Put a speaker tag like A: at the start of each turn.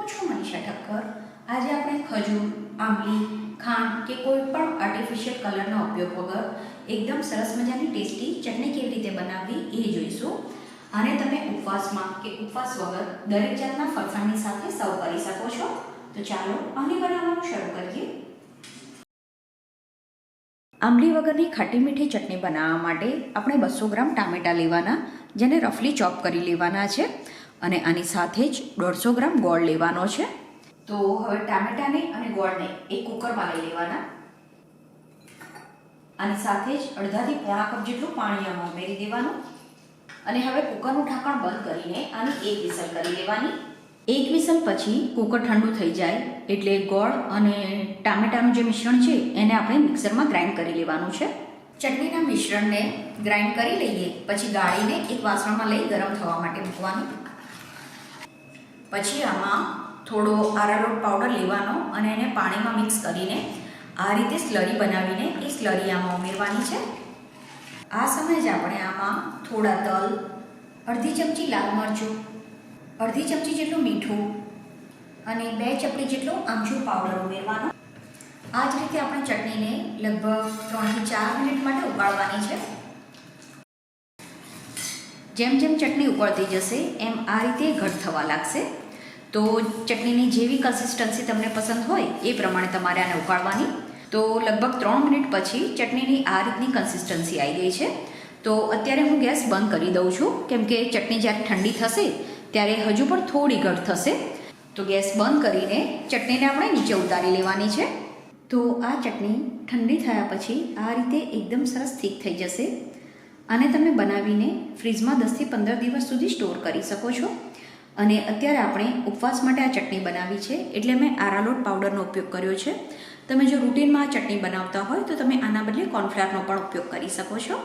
A: હું છું મનીષા ઠક્કર। આજે આપણે ખજૂર, આંબલી, ખાંડ કે કોઈ પણ આર્ટિફિશિયલ કલરના ઉપયોગ વગર એકદમ સરસ મજાની ટેસ્ટી ચટણી કેવી રીતે બનાવવી એ જોઈશું। આને તમે ઉપવાસમાં કે ઉપવાસ વગર દરેક જાતના ફરસાણની સાથે સર્વ કરી શકો છો। તો ચાલો આને બનાવવાનું શરૂ કરીએ। આંબલી વગરની ખાટી મીઠી ચટણી બનાવવા માટે આપણે 200 ગ્રામ ટામેટાં લેવાના, જેને રફલી ચોપ કરી લેવાના છે, અને આની સાથે જ 150 ગ્રામ ગોળ લેવાનો છે। તો હવે ટામેટાને અને ગોળને એક કુકરમાં લઈ લેવાના। આની સાથે જ અડધાથી પોણા કપ જેટલું પાણી આમાં ઉમેરી દેવાનું, અને હવે કુકરનું ઢાંકણ બંધ કરીને આની એક વિસલ કરી લેવાની। એક વિસલ પછી કુકર ઠંડુ થઈ જાય એટલે ગોળ અને ટામેટાનું જે મિશ્રણ છે એને આપણે મિક્સરમાં ગ્રાઇન્ડ કરી લેવાનું છે। ચટણીના મિશ્રણને ગ્રાઇન્ડ કરી લઈએ પછી ગાળીને એક વાસણમાં લઈ ગરમ થવા માટે મૂકવાનું। પછી આમાં થોડો આરારોટ પાવડર લેવાનો અને એને પાણીમાં મિક્સ કરીને આ રીતે સ્લરી બનાવીને એ સ્લરી આમાં ઉમેરવાની છે। આ સમયે જ આપણે આમાં થોડા તલ, અડધી ચમચી લાલ મરચું, અડધી ચમચી જેટલું મીઠું અને 2 ચપટી જેટલો આમચૂર પાવડર ઉમેરવાનો। આ જ રીતે આપણે ચટણીને લગભગ 3 થી 4 મિનિટ માટે ઉકાળવાની છે। જેમ જેમ ચટણી ઉકળતી જશે એમ આ રીતે ઘટ થવા લાગશે। તો ચટણીની જેવી કન્સિસ્ટન્સી તમને પસંદ હોય એ પ્રમાણે તમારે આને ઉકાળવાની। તો લગભગ 3 મિનિટ પછી ચટણીની આ રીતની કન્સિસ્ટન્સી આવી ગઈ છે। તો અત્યારે હું ગેસ બંધ કરી દઉં છું, કેમ કે ચટણી જ્યારે ઠંડી થશે ત્યારે હજુ પણ થોડી ઘટ થશે। તો ગેસ બંધ કરીને ચટણીને આપણે નીચે ઉતારી લેવાની છે। તો આ ચટણી ઠંડી થયા પછી આ રીતે એકદમ સરસ થીક થઈ જશે। આને તમે બનાવીને ફ્રીજમાં 10 થી 15 દિવસ સુધી સ્ટોર કરી શકો છો। અને અત્યારે આપણે ઉપવાસ માટે આ ચટણી બનાવી છે એટલે મેં આરારોટ પાવડરનો ઉપયોગ કર્યો છે। તમે જો રૂટીનમાં આ ચટણી બનાવતા હોય તો તમે આના બદલે કોર્નફ્લાવરનો પણ ઉપયોગ કરી શકો છો।